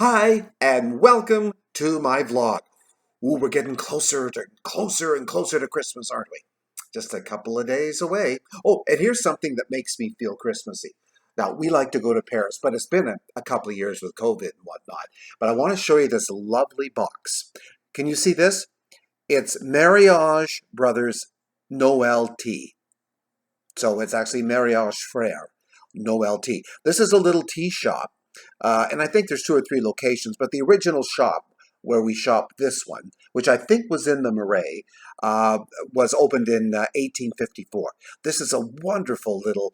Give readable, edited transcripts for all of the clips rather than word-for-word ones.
Hi, and welcome to my vlog. Ooh, we're getting closer and closer to Christmas, aren't we? Just a couple of days away. Oh, and here's something that makes me feel Christmassy. Now, we like to go to Paris, but it's been a couple of years with COVID and whatnot. But I want to show you this lovely box. Can you see this? It's Mariage Brothers Noel Tea. So it's actually Mariage Freres, Noel Tea. This is a little tea shop, and I think there's two or three locations, but the original shop where we shop this one, which I think was in the Marais, was opened in 1854. This is a wonderful little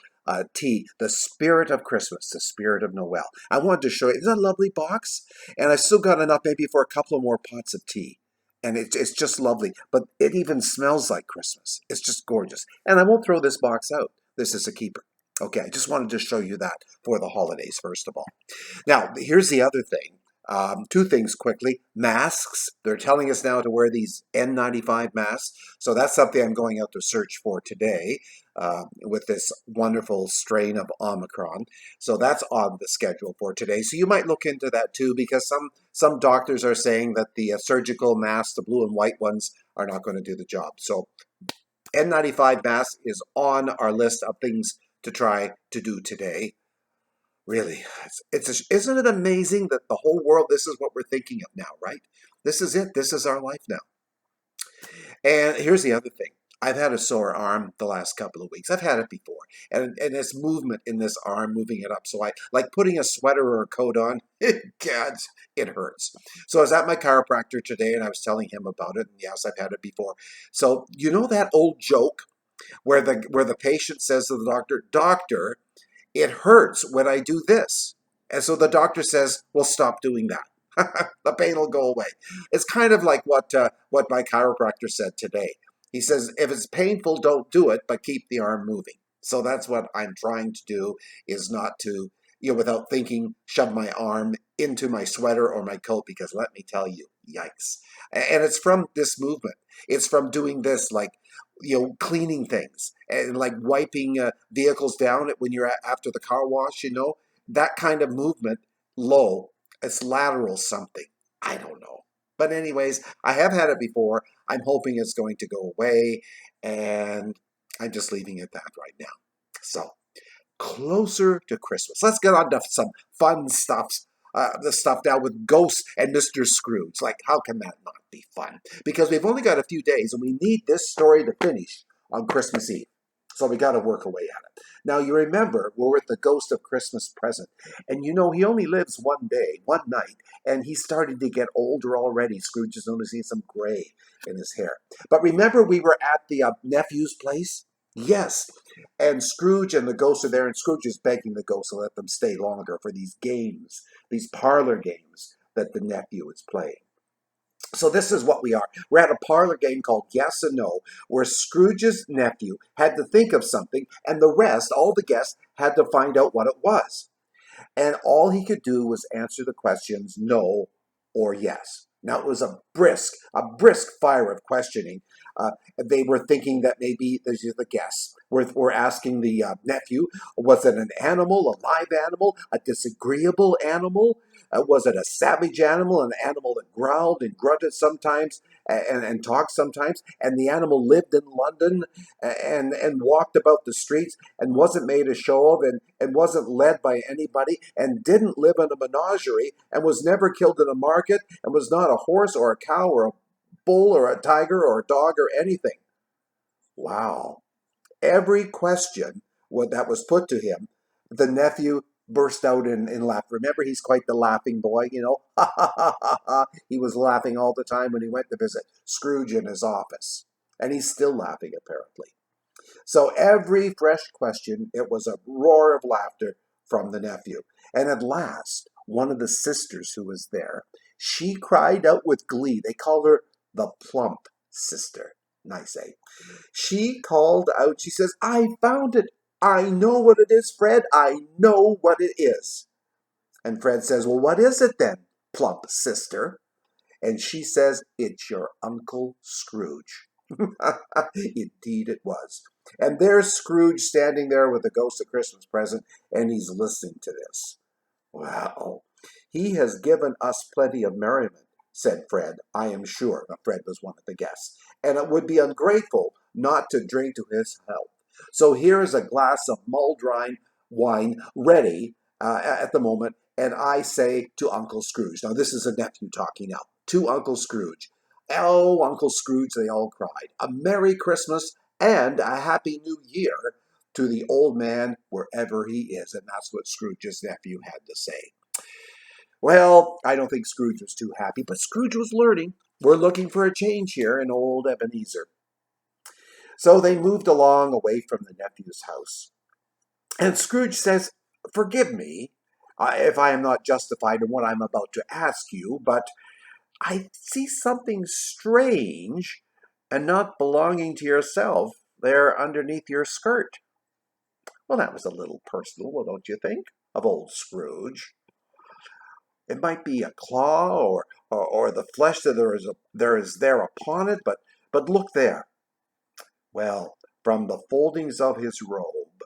tea, the spirit of Christmas, the spirit of Noel. I wanted to show you, isn't that a lovely box? And I still got enough maybe for a couple of more pots of tea. And it's just lovely. But it even smells like Christmas. It's just gorgeous. And I won't throw this box out. This is a keeper. Okay, I just wanted to show you that for the holidays, first of all. Now, here's the other thing. Two things quickly. Masks. They're telling us now to wear these N95 masks. So that's something I'm going out to search for today with this wonderful strain of Omicron. So that's on the schedule for today. So you might look into that too, because some doctors are saying that the surgical masks, the blue and white ones, are not going to do the job. So N95 mask is on our list of things to try to do today. Really, isn't it amazing that the whole world, this is what we're thinking of now, right? This is it. This is our life now. And here's the other thing. I've had a sore arm the last couple of weeks. I've had it before. And it's movement in this arm, moving it up. So I like putting a sweater or a coat on. God, it hurts. So I was at my chiropractor today and I was telling him about it. And yes, I've had it before. So you know that old joke where the patient says to the doctor, "Doctor, it hurts when I do this." And so the doctor says, "Well, stop doing that." The pain will go away. It's kind of like what my chiropractor said today. He says, if it's painful, don't do it, but keep the arm moving. So that's what I'm trying to do, is not to, without thinking, shove my arm into my sweater or my coat, because let me tell you, yikes. And it's from this movement. It's from doing this, like, cleaning things and like wiping vehicles down when you're after the car wash, that kind of movement, low. It's lateral something. I don't know. But anyways, I have had it before. I'm hoping it's going to go away, and I'm just leaving it that right now. So, closer to Christmas. Let's get on to some fun stuff. The stuff now with Ghost and Mr. Scrooge. Like, how can that not be fun? Because we've only got a few days, and we need this story to finish on Christmas Eve. So we got to work away at it. Now, you remember, we're with the Ghost of Christmas Present. And he only lives one day, one night, and he's starting to get older already. Scrooge is noticing some gray in his hair. But remember, we were at the nephew's place? Yes. And Scrooge and the ghost are there, and Scrooge is begging the ghost to let them stay longer for these games, these parlor games that the nephew is playing. So this is what we are. We're at a parlor game called Yes and No, where Scrooge's nephew had to think of something, and the rest, all the guests, had to find out what it was. And all he could do was answer the questions no or yes. Now it was a brisk fire of questioning. They were thinking that maybe the guests were asking the nephew, was it an animal, a live animal, a disagreeable animal? Was it a savage animal, an animal that growled and grunted sometimes and talked sometimes? And the animal lived in London and walked about the streets and wasn't made a show of and wasn't led by anybody and didn't live in a menagerie and was never killed in a market and was not a horse or a cow or a bull or a tiger or a dog or anything. Wow. Every question that was put to him, the nephew burst out in laughter. Remember, he's quite the laughing boy, Ha ha ha ha ha. He was laughing all the time when he went to visit Scrooge in his office. And he's still laughing, apparently. So every fresh question, it was a roar of laughter from the nephew. And at last, one of the sisters who was there, she cried out with glee. They called her the plump sister. Nice, eh? She called out, she says, "I found it. I know what it is, Fred. I know what it is." And Fred says, "Well, what is it then, plump sister?" And she says, "It's your Uncle Scrooge." Indeed it was. And there's Scrooge standing there with the Ghost of Christmas Present, and he's listening to this. Wow. "He has given us plenty of merriment," said Fred, "I am sure." Now, Fred was one of the guests. "And it would be ungrateful not to drink to his health. So here is a glass of mulled wine ready at the moment, and I say to Uncle Scrooge." Now, this is a nephew talking now. "To Uncle Scrooge." "Oh, Uncle Scrooge," they all cried, "a Merry Christmas and a Happy New Year to the old man wherever he is." And that's what Scrooge's nephew had to say. Well, I don't think Scrooge was too happy, but Scrooge was learning. We're looking for a change here in old Ebenezer. So they moved along away from the nephew's house. And Scrooge says, "Forgive me if I am not justified in what I'm about to ask you, but I see something strange and not belonging to yourself there underneath your skirt." Well, that was a little personal, well, don't you think, of old Scrooge? It might be a claw or the flesh that there is there upon it, but look there. Well, from the foldings of his robe,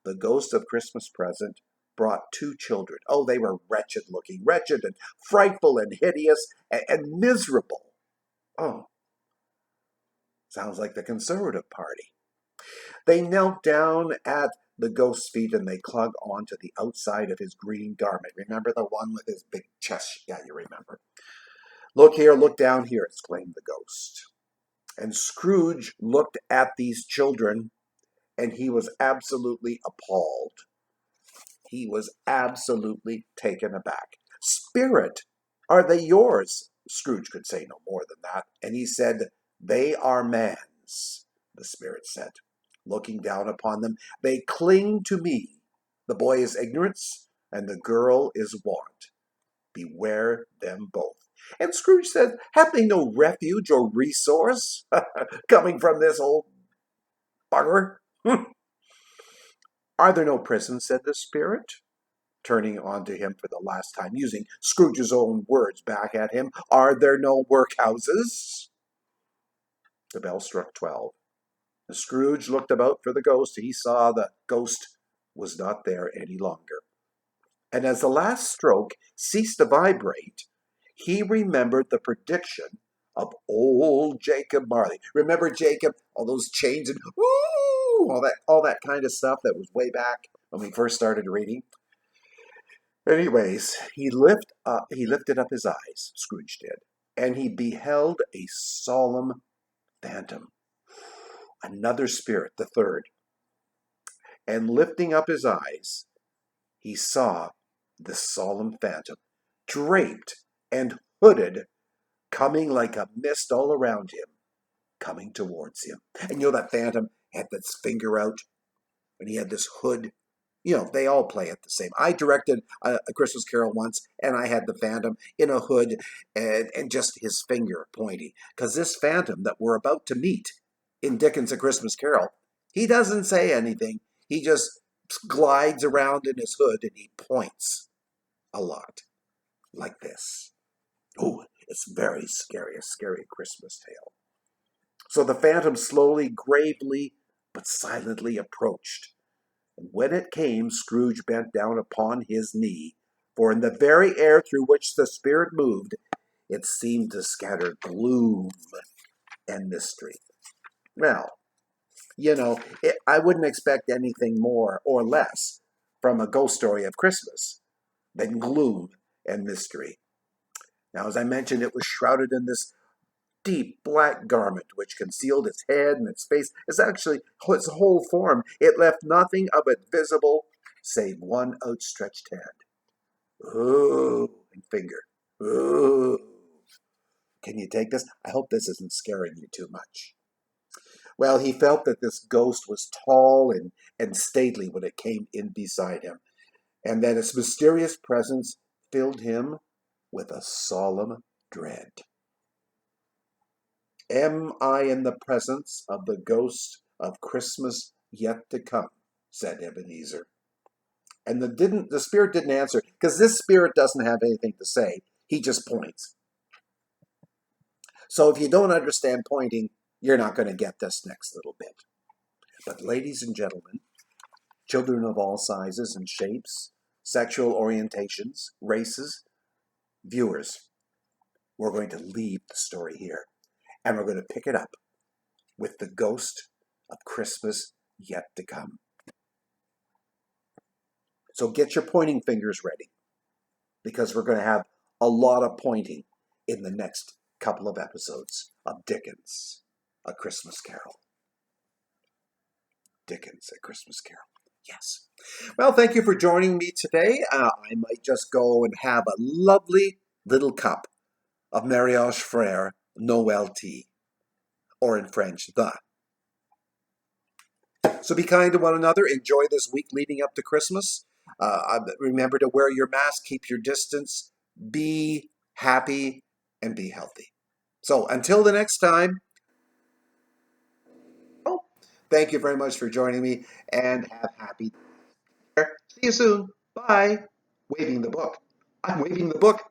the ghost of Christmas present brought two children. Oh, they were wretched looking, wretched and frightful and hideous and miserable. Oh, sounds like the Conservative Party. They knelt down at the ghost's feet and they clung on to the outside of his green garment. Remember the one with his big chest? Yeah, you remember. "Look here, look down here," exclaimed the ghost. And Scrooge looked at these children and he was absolutely appalled. He was absolutely taken aback. "Spirit, are they yours?" Scrooge could say no more than that. And he said, "They are man's," the spirit said, looking down upon them. "They cling to me. The boy is ignorance, and the girl is want. Beware them both." And Scrooge said, "Have they no refuge or resource coming from this old bugger?" "Are there no prisons?" said the spirit, turning on to him for the last time, using Scrooge's own words back at him. "Are there no workhouses?" The bell struck 12. Scrooge looked about for the ghost. He saw the ghost was not there any longer. And as the last stroke ceased to vibrate, he remembered the prediction of old Jacob Marley. Remember Jacob? All those chains and woo, all that kind of stuff that was way back when we first started reading. Anyways, he lifted up his eyes, Scrooge did, and he beheld a solemn phantom. Another spirit, the third. And lifting up his eyes, he saw the solemn phantom, draped and hooded, coming like a mist all around him, coming towards him. And you know that phantom had this finger out, and he had this hood. You know, they all play it the same. I directed a Christmas Carol once, and I had the phantom in a hood and just his finger pointing. Because this phantom that we're about to meet in Dickens' A Christmas Carol, he doesn't say anything. He just glides around in his hood and he points a lot, like this. Oh, it's very scary, a scary Christmas tale. So the phantom slowly, gravely, but silently approached. And when it came, Scrooge bent down upon his knee, for in the very air through which the spirit moved, it seemed to scatter gloom and mystery. Well, you know, I wouldn't expect anything more or less from a ghost story of Christmas than gloom and mystery. Now, as I mentioned, it was shrouded in this deep black garment which concealed its head and its face. It's actually its whole form. It left nothing of it visible save one outstretched hand. Ooh, and finger. Ooh. Can you take this? I hope this isn't scaring you too much. Well, he felt that this ghost was tall and stately when it came in beside him, and that its mysterious presence filled him with a solemn dread. Am I in the presence of the ghost of Christmas yet to come? Said Ebenezer. And the spirit didn't answer, because this spirit doesn't have anything to say. He just points. So if you don't understand pointing, you're not going to get this next little bit. But ladies and gentlemen, children of all sizes and shapes, sexual orientations, races, viewers. We're going to leave the story here, and we're going to pick it up with the ghost of Christmas yet to come. So get your pointing fingers ready, because we're going to have a lot of pointing in the next couple of episodes of Dickens, A Christmas Carol. Dickens, A Christmas Carol. Yes. Well, thank you for joining me today. I might just go and have a lovely little cup of Mariage Freres Noel Tea, or in French, the. So be kind to one another. Enjoy this week leading up to Christmas. Remember to wear your mask, keep your distance, be happy, and be healthy. So until the next time, oh, thank you very much for joining me, and have happy. See you soon. Bye. Waving the book. I'm waving the book.